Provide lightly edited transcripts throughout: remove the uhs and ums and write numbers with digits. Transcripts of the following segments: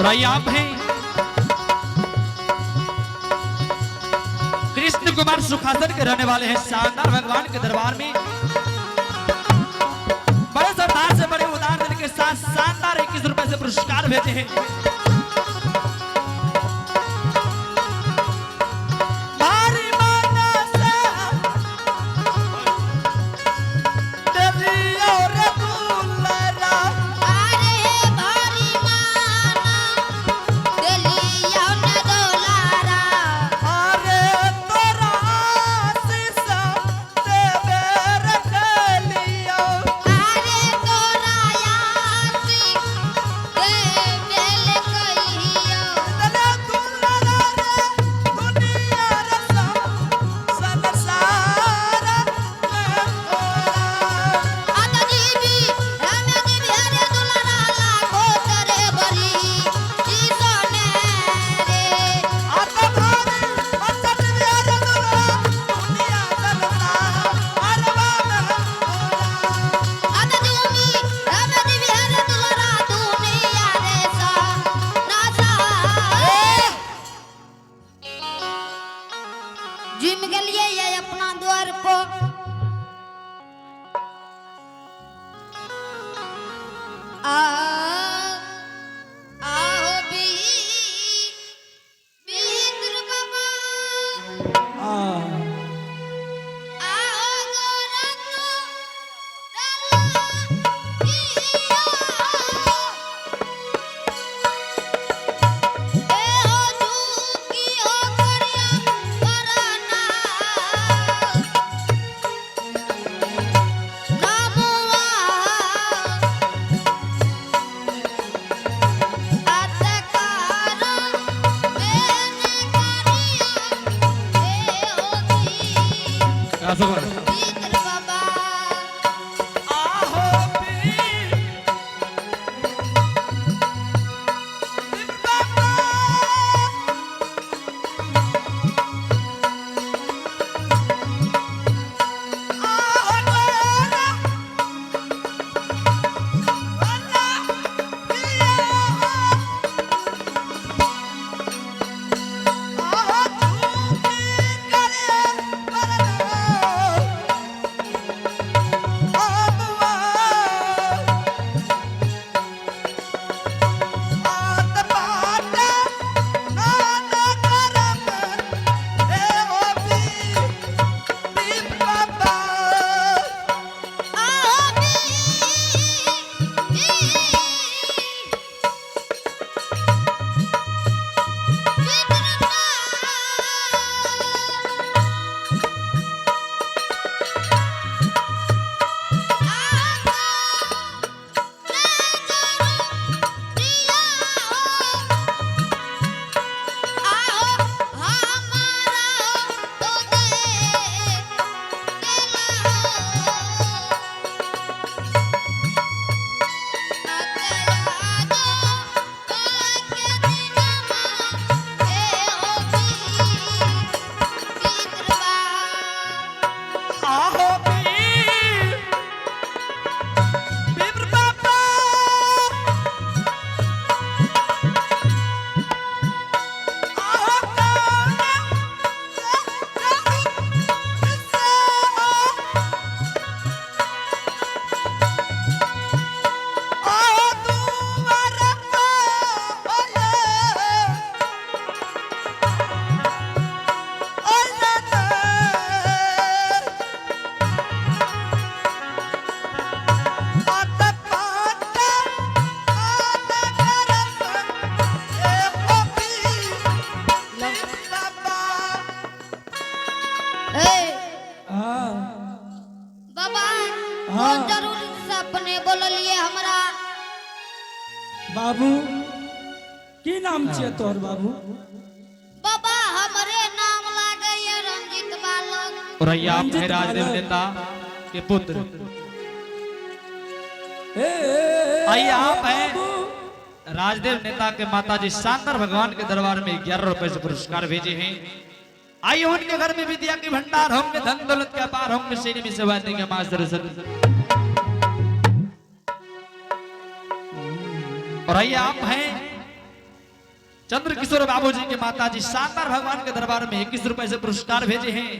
और आइए आप हैं कृष्ण कुमार सुखासन के रहने वाले हैं। शानदार भगवान के दरबार में बड़े सरदार से बड़े उदार दिल के साथ शानदार 21 रुपए से पुरस्कार भेजे हैं। जिम के लिए ये अपना द्वार को आओ बीर बाबा आओ बाबू की नाम छे तोर बाबू? बाबा हमरे नाम लागे ये रंजित बालक। और आप है राजदेव नेता के पुत्र। आइए आप हैं राजदेव नेता के माताजी शानदार भगवान के दरबार में 11 रुपए से पुरस्कार भेजे हैं। आइए उनके घर में विद्या के भंडार होंगे, धन दौलत के अपार होंगे, श्री में सेवा देंगे मां सरस्वती। और आइए आप हैं चंद्र किशोर बाबू जी के माता जी शानदार भगवान के दरबार में 21 रुपए से पुरस्कार भेजे हैं।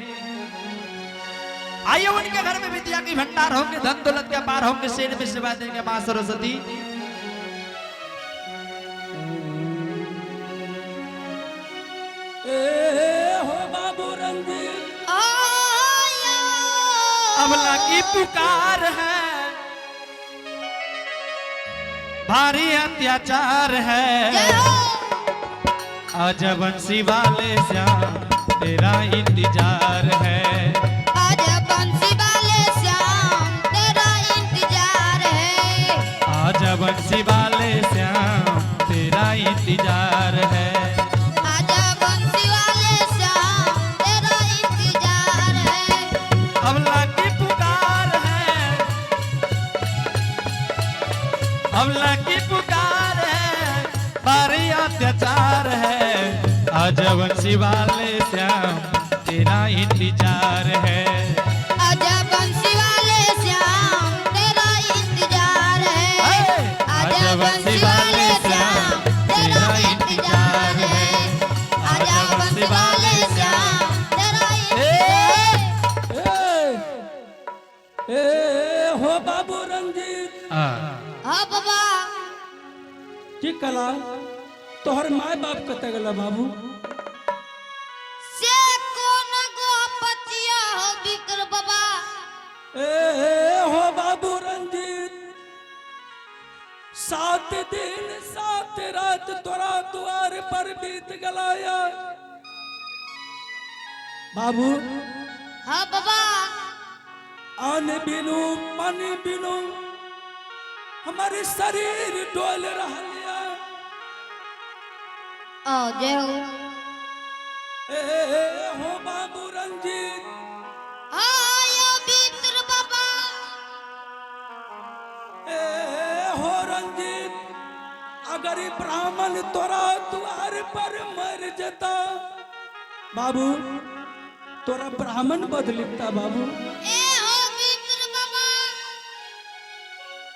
आइए उनके घर में विद्या की भंडार होंगे, धन दौलत के अपार होंगे, शेर में सेवा देंगे मां सरस्वती। हो बाबू रंजीत आया अबला की पुकार है, भारी अत्याचार है, जय हो आजा बंसी वाले श्याम तेरा इंतजार है। आजा बंसी वाले श्याम तेरा इंतजार है। आजा बंसी वाले श्याम तेरा इंतजार है। आजा बंसी वाले श्याम तेरा इंतजार है। अबला की पुकार है, अबला की पुकार है, भारी अत्याचार है, आजा बंसी वाले श्याम तेरा इंतजार है। आजा बंसी वाले श्याम तेरा इंतजार है। आजा बंसी वाले श्याम तेरा इंतजार है। आजा बंसी वाले श्याम तेरा इंतजार। हो बाबू रंजीत हाँ बाबा की कला तोहर माय बाप कते गला बाबू से कौन गो पतिया हो बिकर बाबा। हो बाबू रंजीत 7 दिन 7 रात तोरा द्वार पर बीत गलाया बाबू। हाँ बाबा आन बिनु पानी बिनु हमारे शरीर डोल रहा जय हो हो बाबू रंजीत आयो बिकर बाबा। हो रंजीत अगर ये ब्राह्मण तोरा द्वार पर मर जता बाबू तोरा ब्राह्मण बदलिता बाबू। ए हो बिकर बाबा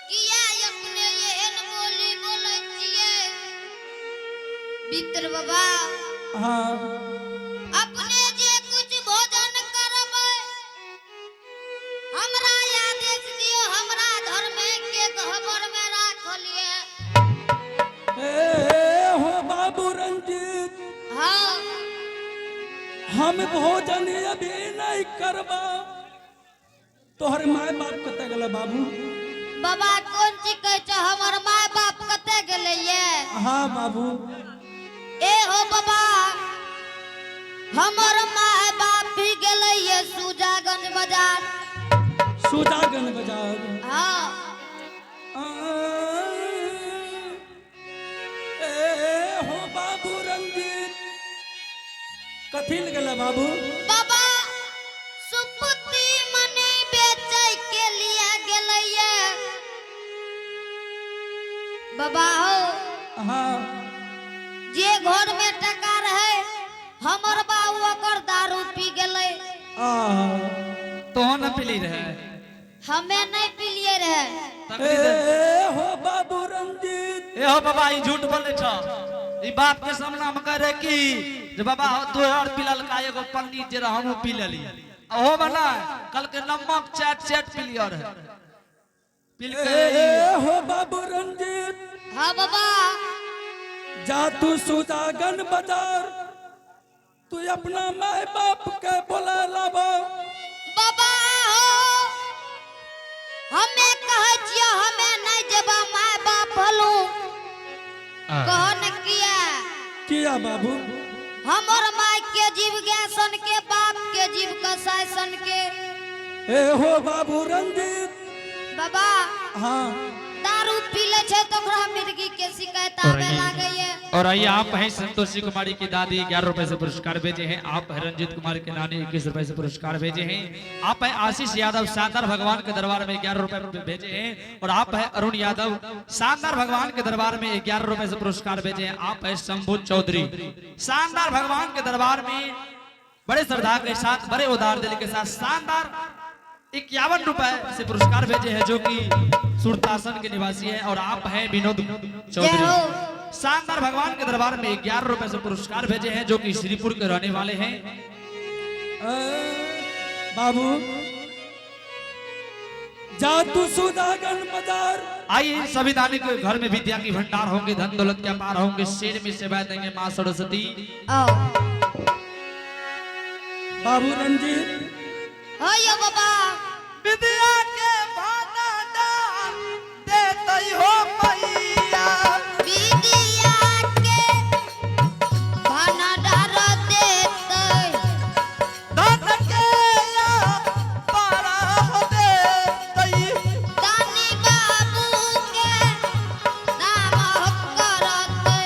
किया अपने ये बोली बोले छिए बिकर बाबा। हाँ अपने जे कुछ भोजन करबै हमरा आदेश दियो, हमरा धर्म के खबर में राख लिए। हो बाबू रंजीत हाँ हम भोजन अभी नहीं करबा तोहर माय बाप कते गला बाबू। बाबा कौन चीज कहे छ हमर माय बाप कते गेले ये। हाँ बाबू ए हो बाबा हमर माय बाप भी गेले ये सुजागंज बाजार। सुजागन बाजार हाँ हो बाबू रंजीत कथी गला बाबू। बाबा सुपुत्री मनी बेचे के लिए गेले ये बाबा हो। हाँ जे घर में टका रहे हमर बाबू ओकर दारू पी गेले। तो न पिली रहे हमें नहीं पिलिए रहे। तकरी दे। हो बाबू रंजीत ए हो बाबा ई झूठ बोले छ, ई बात के सामना में कह रहे कि जे बाबा हो 2 और पिलल का एगो पंडित जे हमहु पी लेली ओहो बना कल के नमक चैट पी लियो रहे पिल के। हो बाबू रंजीत हाँ बाबा जा तू सुजागन बाजार तू अपना माय बाप के बोला लाबा। बाबा हो हमें कहे छियो हमें नहीं जेबा माय बाप हलू कहन किया बाबू हमर माय के जीव गए सन के बाप के जीव कसाय सन के। हो बाबू रंजीत बाबा हाँ दारू पी ले छे तो ओकरा मिर्गी के शिकायत आवे लागे ये। और आइए आप हैं संतोषी कुमारी की दादी 11 रुपए से पुरस्कार भेजे हैं। आप हैं रंजीत कुमार के नानी 21 रुपए से पुरस्कार भेजे हैं। आप हैं आशीष यादव शानदार भगवान के दरबार में 11 रुपए भेजे हैं। और आप हैं अरुण यादव शानदार भगवान के दरबार में 11 रुपए से पुरस्कार भेजे हैं। आप हैं शंभू चौधरी शानदार भगवान के दरबार में बड़े श्रद्धा के साथ बड़े उदार दिल के साथ शानदार ₹51 से पुरस्कार भेजे हैं, जो कि सुरतासन के निवासी हैं, और आप हैं विनोद जय चौधरी। हो। शानदार भगवान के दरबार में ₹11 से पुरस्कार भेजे हैं, जो कि श्रीपुर के रहने वाले हैं। बाबू जा तू सुदागन बाजार। आइए सभी दानी के घर में विद्या की भंडार होंगे, धन दौलत के अपार होंगे, शेर में सेवा देंगे माँ सरस्वती। आओ बाबू रंजीत हो यो बाबा विद्या के भंडार देतई हो मैया, विद्या के भंडार देतै, धन के अपार हो देतई, दानी बाबू के नाम करतै।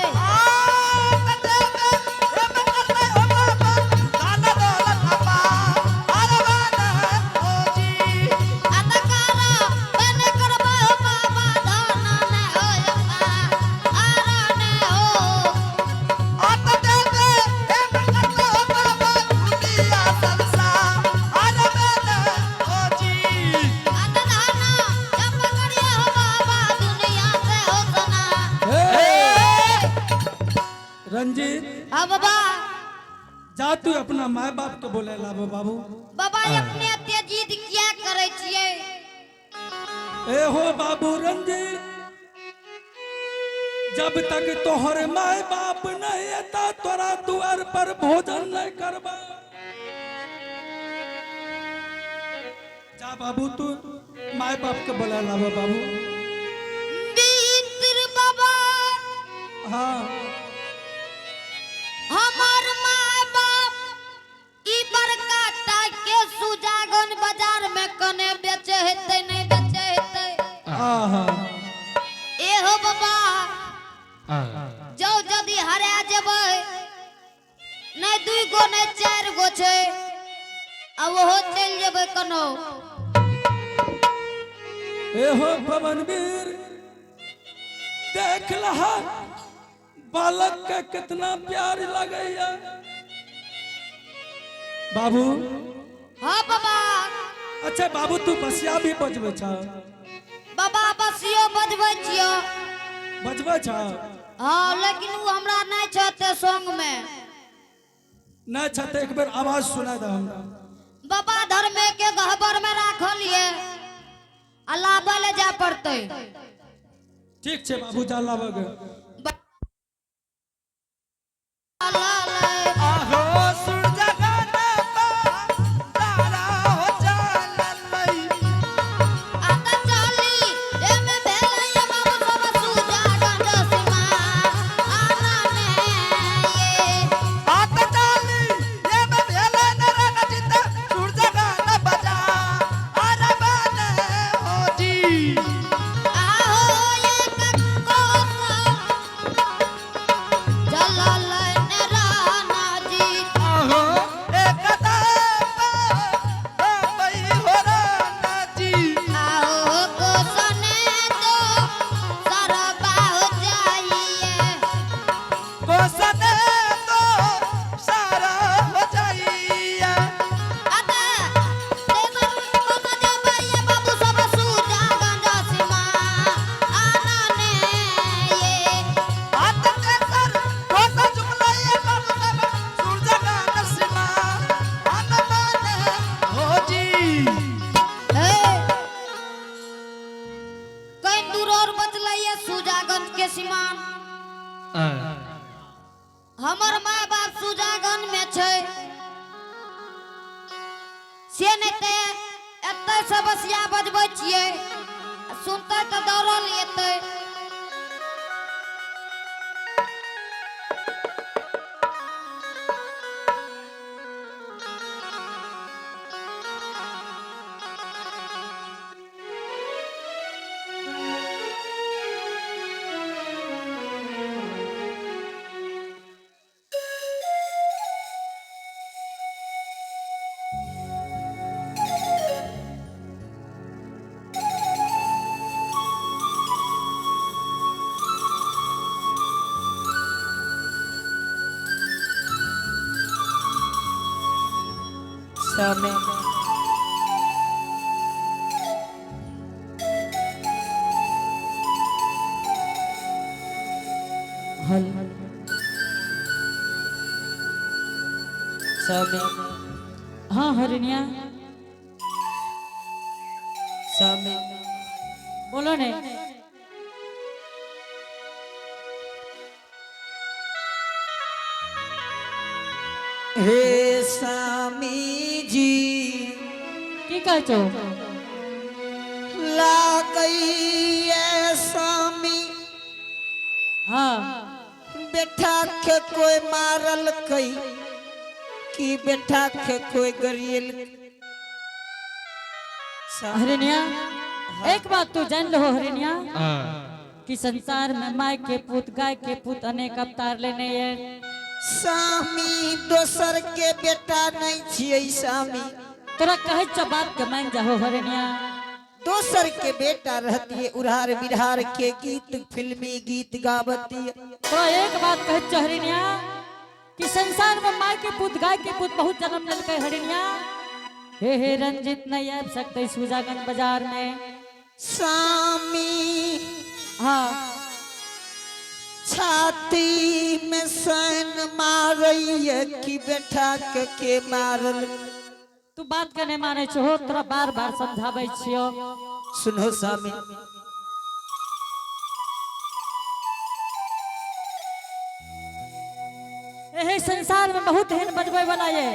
अतकारा बने करबो बाबा धन ने होयका आरने हो। अतधाना जब करिए हो बाबा दुनिया से हो सना। रंजीत हाँ बाबा जा तू अपना माँ बाप के बोले लाबो बाबू। बाबा अपने अत्य जिद किया करे छिए। ए हो बाबू रंजीत जब तक तोहर माँ बाप नहीं आता तोरा द्वार पर भोजन नहीं करबा। जा बाबू तू माँ बाप के बोले लाबो बाबू। बीतर बाबा हाँ हमार माँ बाप ई बड़का के सुजागन बाजार में कने बेचे हेतै नहीं बेचे हेतै। हाँ एहो बाबा जो जदी हरा जेबै नहीं 2 गो नहीं 4 गो छै, अब वो चल जेबै कनो। ए हो पवनवीर देख लहा बालक के कितना प्यार लगैया। बाबू हाँ बाबा अच्छा बाबू तू बसिया भी बजबै छ? बाबा बसियो बजबै छियो। बजबै छ? हाँ लेकिन वो हमरा नहीं छते सॉन्ग में। नहीं छ त एक बेर आवाज सुना दे हमरा। बाबा धर्मे के गहबर में राखल ये अल्लाह ले जा पड़ते। ठीक छे बाबू जा लाबग। आहो सुरजगन तारा हो चललई, आता चली एमे भेलै ये बाबू सब सुजा गंज सीमा आना में ये। आत चाली ये में भेले नरन चित सुरजगन बजा अरबन हो जी। आहो ये कक्को जलल ने राना जी। आहो एक बई हो राना जी, आहो को सने तो सरबा हो जाइए। कोसने तो सारा हो जाइया। आता देवर को न जाबे ये बाबू सब सुजा गंज सीमा आना ने ये। आत के सर कोस चुकलई बाबू सब सुरजगन सिमा अनबन हो जी। हे कहीं दूर और बचलै ये सुजागंज के सीमान। हमर माँ बाप सुजागंज में छै से नहीं ते एते से बसिया बजबै छियै, सुनते तो दौड़ल एते। समय हल स्वामी हाँ हरिणिया स्वामी बोलो ने। हे स्वामी जी की कह छो लागई है स्वामी हाँ बेटा के कोई मारल कई कि बेटा के कोई गरियल हरिणिया एक बात तू जान लो हरिणिया कि संसार में माय के पुत गाय के पुत अनेक अवतार लेने ये स्वामी दोसर के बेटा नहीं छिए स्वामी तोरा कहे छ बात के मान जाहो हरिणिया। दोसर के बेटा रहती है उड़ार बिरहार के गीत फिल्मी गीत गावती है। तो एक बात कहे छ हरिणिया कि संसार में माय के पुत गाय के पुत बहुत जन्म लेलकै हरिणिया। हे रंजित नहीं आ सकते सुजागन बाजार में स्वामी हाँ छाती में सन मारई है कि बेटा के मारल। तू बात के नहीं माने छो तोरा बार बार समझाबै छियो। सुनो स्वामी एहे संसार में बहुत हेन बजबै वाला ये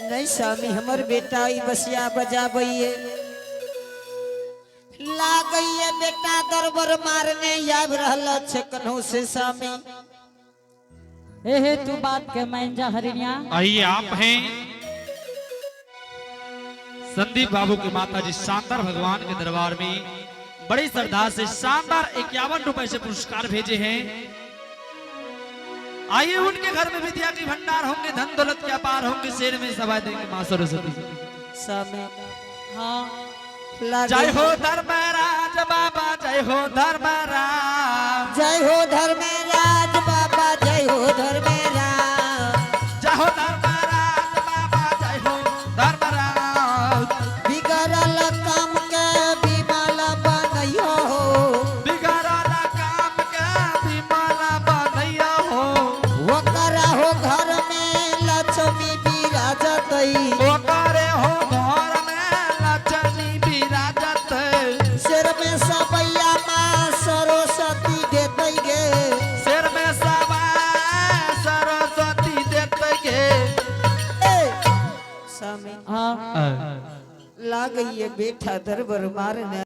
नहीं स्वामी हमर बेटा ई बसिया बजाबइए लागइए बेटा दरबर मारने याब रहल छे कन्हू से स्वामी। एहे तू बात के मान जा हरिणिया। आइए आप हैं संदीप बाबू की माता जी शानदार भगवान के दरबार में बड़ी श्रद्धा से शानदार 51 रुपए से पुरस्कार भेजे हैं। आइए उनके घर में विद्या की भंडार होंगे धन दौलत के अपार होंगे शेर में सवाई देंगे मां सरस्वती स्वामी हाँ जय हो धर्मराज बाबा जय हो धर्मराज जय हो धर्मराज बाबा जय हो धर्मराज जय हो धर्मराज बाबा जय हो धर्मराज बिगड़ल काम के विमल बनइयो हो बिगड़ल काम के विमल बनइयो हो ओकरा हो घर में लक्ष्मी विराजतई ओकरे हो घर में लक्ष्मी विराजत सिर में सबैया माँ सरस्वती देतई गे सिर में सवा सरस्वती देते गे। स्वामी हाँ लागइए बेटा दरबार मारने